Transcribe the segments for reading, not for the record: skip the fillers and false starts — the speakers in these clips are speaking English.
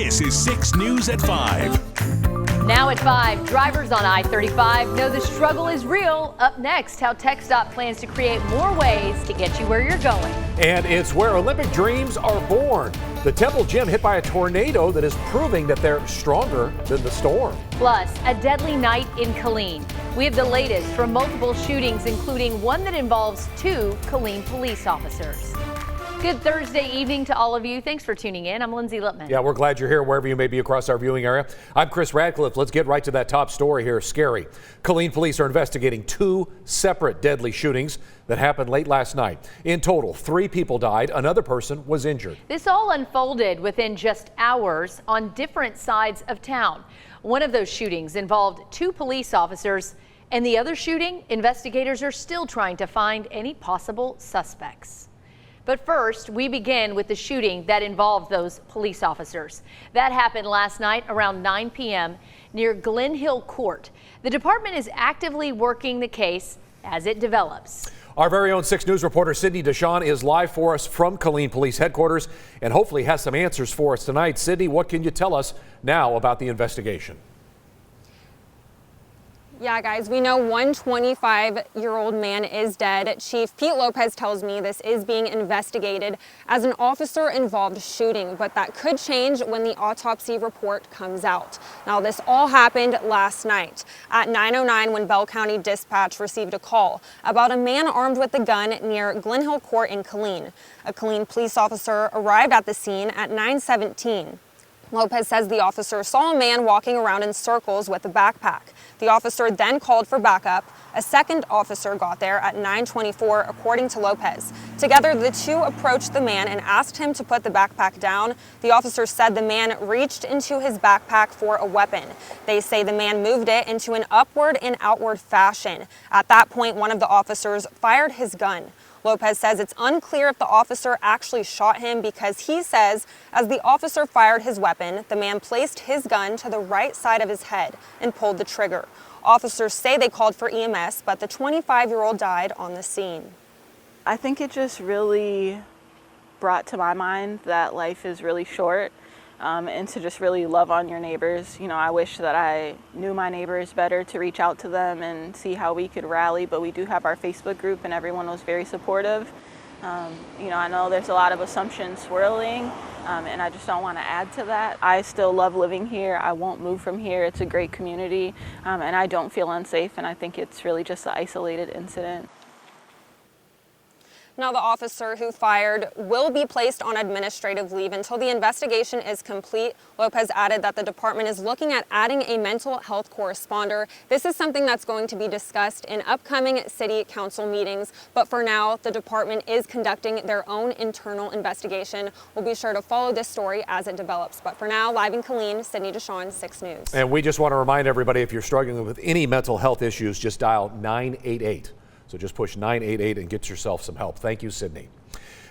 This is 6 News at 5. Now at 5, drivers on I-35 know the struggle is real. Up next, how TxDOT plans to create more ways to get you where you're going. And it's where Olympic dreams are born. The Temple Gym hit by a tornado that is proving that they're stronger than the storm. Plus, a deadly night in Killeen. We have the latest from multiple shootings, including one that involves 2 Killeen police officers. Good Thursday evening to all of you. Thanks for tuning in. I'm Lindsay Lippman. Yeah, we're glad you're here wherever you may be across our viewing area. I'm Chris Radcliffe. Let's get right to that top story here. Scary. Killeen police are investigating 2 separate deadly shootings that happened late last night. In total, 3 people died. Another person was injured. This all unfolded within just hours on different sides of town. One of those shootings involved 2 police officers, and the other shooting, investigators are still trying to find any possible suspects. But first, we begin with the shooting that involved those police officers. That happened last night around 9 p.m. near Glen Hill Court. The department is actively working the case as it develops. Our very own 6 News reporter Sydney DeShawn is live for us from Killeen Police Headquarters and hopefully has some answers for us tonight. Sydney, what can you tell us now about the investigation? Yeah, guys, we know one 25-year-old man is dead. Chief Pete Lopez tells me this is being investigated as an officer-involved shooting, but that could change when the autopsy report comes out. Now, this all happened last night at 9:09 when Bell County Dispatch received a call about a man armed with a gun near Glen Hill Court in Killeen. A Killeen police officer arrived at the scene at 9:17. Lopez says the officer saw a man walking around in circles with a backpack. The officer then called for backup. A second officer got there at 9:24, according to Lopez. Together, the 2 approached the man and asked him to put the backpack down. The officer said the man reached into his backpack for a weapon. They say the man moved it into an upward and outward fashion. At that point, one of the officers fired his gun. Lopez says it's unclear if the officer actually shot him because he says as the officer fired his weapon, the man placed his gun to the right side of his head and pulled the trigger. Officers say they called for EMS, but the 25-year-old died on the scene. I think it just really brought to my mind that life is really short. And to just really love on your neighbors. You know, I wish that I knew my neighbors better to reach out to them and see how we could rally, but we do have our Facebook group and everyone was very supportive. You know, I know there's a lot of assumptions swirling and I just don't want to add to that. I still love living here. I won't move from here. It's a great community and I don't feel unsafe, and I think it's really just an isolated incident. Now, the officer who fired will be placed on administrative leave until the investigation is complete. Lopez added that the department is looking at adding a mental health corresponder. This is something that's going to be discussed in upcoming city council meetings. But for now, the department is conducting their own internal investigation. We'll be sure to follow this story as it develops. But for now, live in Killeen, Sydney DeShawn, 6 News. And we just want to remind everybody, if you're struggling with any mental health issues, just dial 988. So just push 988 and get yourself some help. Thank you, Sydney.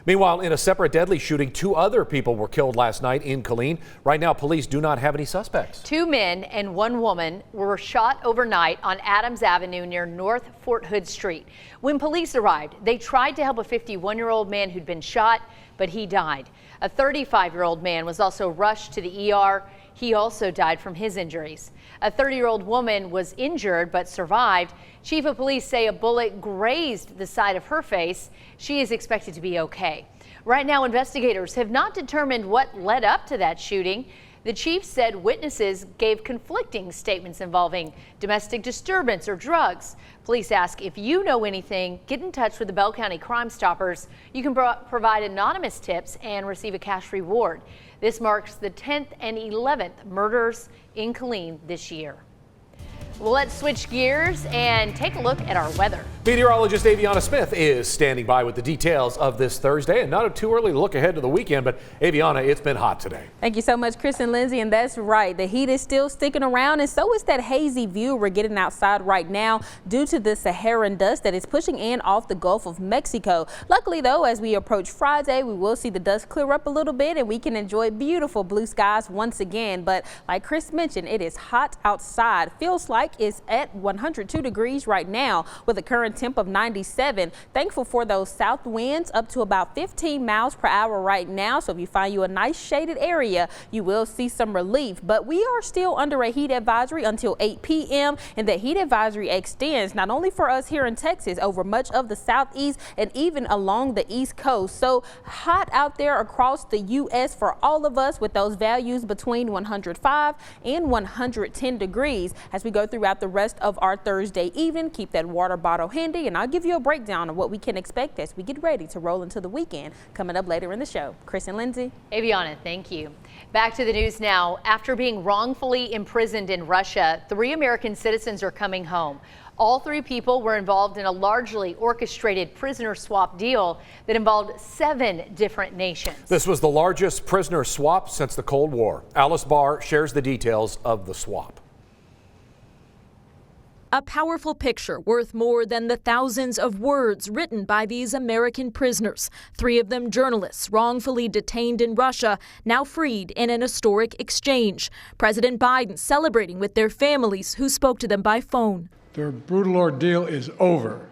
Meanwhile, in a separate deadly shooting, 2 other people were killed last night in Killeen. Right now, police do not have any suspects. 2 men and 1 woman were shot overnight on Adams Avenue near North Fort Hood Street. When police arrived, they tried to help a 51-year-old man who'd been shot, but he died. A 35-year-old man was also rushed to the ER. He also died from his injuries. A 30-year-old woman was injured but survived. Chief of police say a bullet grazed the side of her face. She is expected to be okay. Right now, investigators have not determined what led up to that shooting. The chief said witnesses gave conflicting statements involving domestic disturbance or drugs. Police ask if you know anything, get in touch with the Bell County Crime Stoppers. You can provide anonymous tips and receive a cash reward. This marks the 10th and 11th murders in Killeen this year. Well, let's switch gears and take a look at our weather. Meteorologist Aviana Smith is standing by with the details of this Thursday, and not too early to look ahead to the weekend, but Aviana, it's been hot today. Thank you so much, Chris and Lindsay, and that's right. The heat is still sticking around, and so is that hazy view we're getting outside right now due to the Saharan dust that is pushing in off the Gulf of Mexico. Luckily, though, as we approach Friday, we will see the dust clear up a little bit, and we can enjoy beautiful blue skies once again. But like Chris mentioned, it is hot outside. Feels like track is at 102 degrees right now with a current temp of 97. Thankful for those south winds up to about 15 miles per hour right now. So if you find you a nice shaded area, you will see some relief. But we are still under a heat advisory until 8 p.m. and the heat advisory extends not only for us here in Texas over much of the southeast and even along the east coast. So hot out there across the U.S. for all of us with those values between 105 and 110 degrees. As we go throughout the rest of our Thursday evening, keep that water bottle handy, and I'll give you a breakdown of what we can expect as we get ready to roll into the weekend coming up later in the show. Chris and Lindsay. Aviana, thank you. Back to the news now. After being wrongfully imprisoned in Russia, 3 American citizens are coming home. All 3 people were involved in a largely orchestrated prisoner swap deal that involved 7 different nations. This was the largest prisoner swap since the Cold War. Alice Barr shares the details of the swap. A powerful picture worth more than the thousands of words written by these American prisoners. 3 of them journalists wrongfully detained in Russia, now freed in an historic exchange. President Biden celebrating with their families who spoke to them by phone. Their brutal ordeal is over,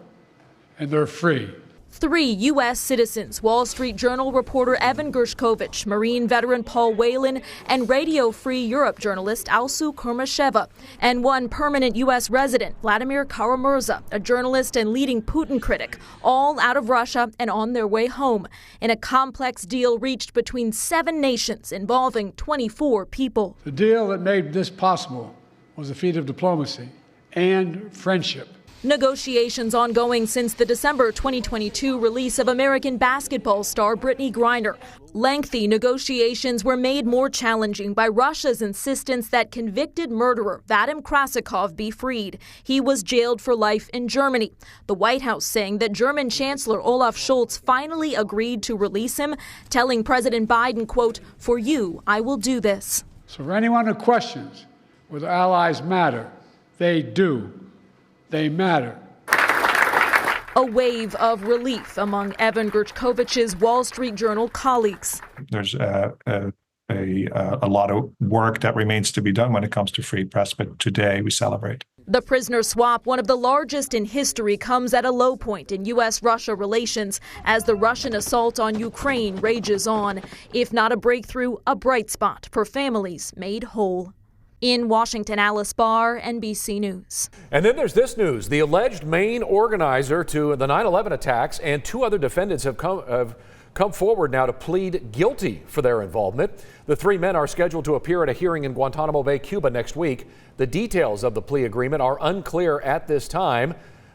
and they're free. 3 U.S. citizens, Wall Street Journal reporter Evan Gershkovich, Marine veteran Paul Whelan, and Radio Free Europe journalist Alsu Kurmasheva, and 1 permanent U.S. resident, Vladimir Kara-Murza, a journalist and leading Putin critic, all out of Russia and on their way home, in a complex deal reached between 7 nations involving 24 people. The deal that made this possible was a feat of diplomacy and friendship. Negotiations ongoing since the December 2022 release of American basketball star Brittany Griner. Lengthy negotiations were made more challenging by Russia's insistence that convicted murderer Vadim Krasikov be freed. He was jailed for life in Germany. The White House saying that German Chancellor Olaf Scholz finally agreed to release him, telling President Biden, quote, "For you, I will do this." So for anyone who questions whether allies matter, they do. They matter. A wave of relief among Evan Gershkovich's Wall Street Journal colleagues. There's a lot of work that remains to be done when it comes to free press, but today we celebrate. The prisoner swap, one of the largest in history, comes at a low point in U.S.-Russia relations as the Russian assault on Ukraine rages on. If not a breakthrough, a bright spot for families made whole. In Washington, Alice Barr, NBC News. And then there's this news. The alleged main organizer to the 9/11 attacks and 2 other defendants have come forward now to plead guilty for their involvement. The 3 men are scheduled to appear at a hearing in Guantanamo Bay, Cuba next week. The details of the plea agreement are unclear at this time,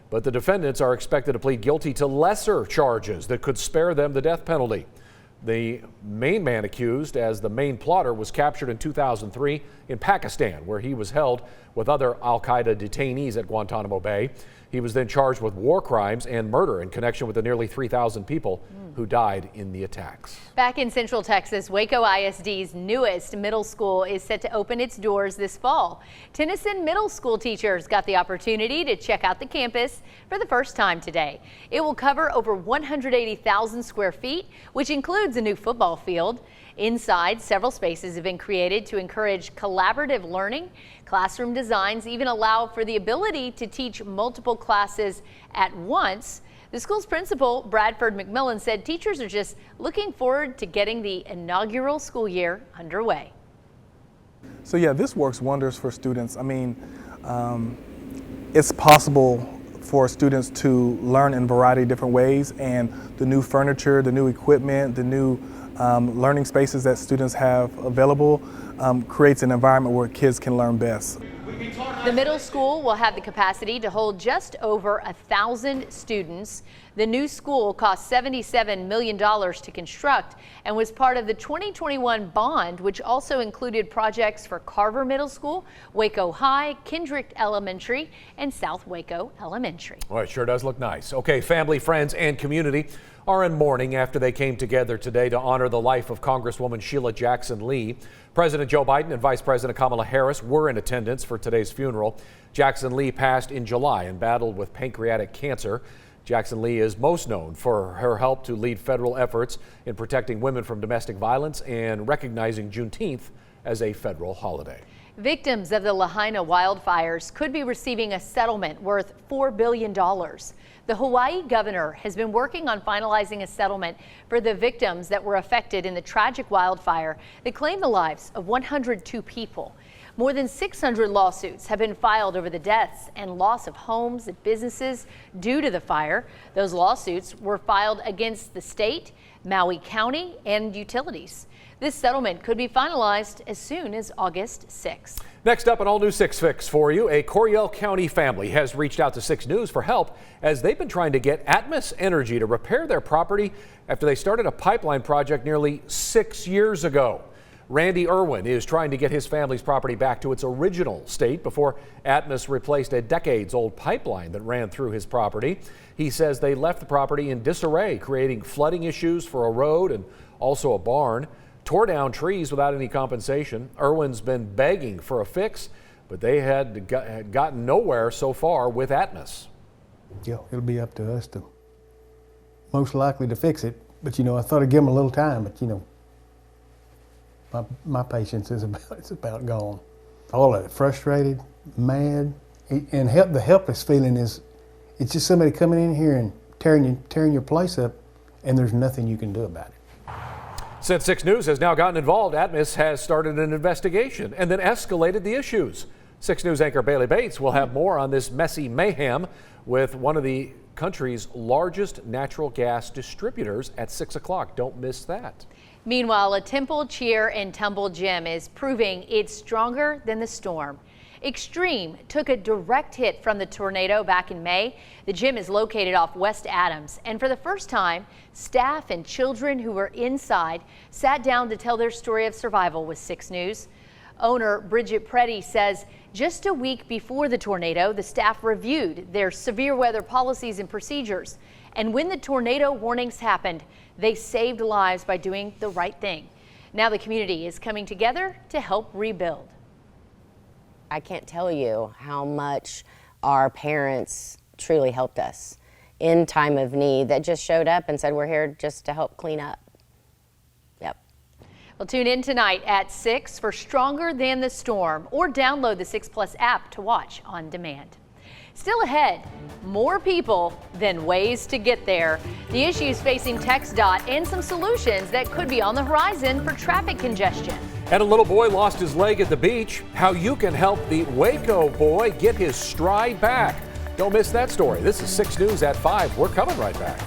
but the defendants are expected to plead guilty to lesser charges that could spare them the death penalty. The main man accused as the main plotter was captured in 2003 in Pakistan, where he was held with other al-Qaeda detainees at Guantanamo Bay. He was then charged with war crimes and murder in connection with the nearly 3,000 people who died in the attacks. Back in Central Texas, Waco ISD's newest middle school is set to open its doors this fall. Tennyson Middle School teachers got the opportunity to check out the campus for the first time today. It will cover over 180,000 square feet, which includes a new football field. Inside, several spaces have been created to encourage collaborative learning. Classroom designs even allow for the ability to teach multiple classes at once. The school's principal, Bradford McMillan, said teachers are just looking forward to getting the inaugural school year underway. So yeah, this works wonders for students. I mean, it's possible for students to learn in a variety of different ways, and the new furniture, the new equipment, the new learning spaces that students have available creates an environment where kids can learn best. The middle school will have the capacity to hold just over 1,000 students. The new school cost $77 million to construct and was part of the 2021 bond, which also included projects for Carver Middle School, Waco High, Kendrick Elementary, and South Waco Elementary. Well, it sure does look nice. Okay, family, friends, and community are in mourning after they came together today to honor the life of Congresswoman Sheila Jackson Lee. President Joe Biden and Vice President Kamala Harris were in attendance for today's funeral. Jackson Lee passed in July and battled with pancreatic cancer. Jackson Lee is most known for her help to lead federal efforts in protecting women from domestic violence and recognizing Juneteenth as a federal holiday. Victims of the Lahaina wildfires could be receiving a settlement worth $4 billion. The Hawaii governor has been working on finalizing a settlement for the victims that were affected in the tragic wildfire that claimed the lives of 102 people. More than 600 lawsuits have been filed over the deaths and loss of homes and businesses due to the fire. Those lawsuits were filed against the state, Maui County, and utilities. This settlement could be finalized as soon as August 6th. Next up, an all-new 6 Fix for you. A Coryell County family has reached out to 6 News for help as they've been trying to get Atmos Energy to repair their property after they started a pipeline project nearly 6 years ago. Randy Irwin is trying to get his family's property back to its original state before Atmos replaced a decades-old pipeline that ran through his property. He says they left the property in disarray, creating flooding issues for a road and also a barn. Tore down trees without any compensation. Irwin's been begging for a fix, but they had gotten nowhere so far with Atmos. Yeah, it'll be up to us to most likely to fix it. But I thought I'd give them a little time. But my patience is about gone. All of it, frustrated, mad, and the helpless feeling is it's just somebody coming in here and tearing your place up, and there's nothing you can do about it. Since 6 News has now gotten involved, Atmos has started an investigation and then escalated the issues. 6 News anchor Bailey Bates will have more on this messy mayhem with one of the country's largest natural gas distributors at 6 o'clock. Don't miss that. Meanwhile, a Temple Cheer and Tumble gym is proving it's stronger than the storm. Extreme took a direct hit from the tornado back in May. The gym is located off West Adams, and for the first time, staff and children who were inside sat down to tell their story of survival with 6 News. Owner Bridget Preddy says just a week before the tornado, the staff reviewed their severe weather policies and procedures. And when the tornado warnings happened, they saved lives by doing the right thing. Now the community is coming together to help rebuild. I can't tell you how much our parents truly helped us in time of need, that just showed up and said, we're here just to help clean up. Yep. Well, tune in tonight at 6 for Stronger Than the Storm, or download the 6 Plus app to watch on demand. Still ahead, more people than ways to get there. The issues facing TxDOT and some solutions that could be on the horizon for traffic congestion. And a little boy lost his leg at the beach. How you can help the Waco boy get his stride back. Don't miss that story. This is 6 News at 5. We're coming right back.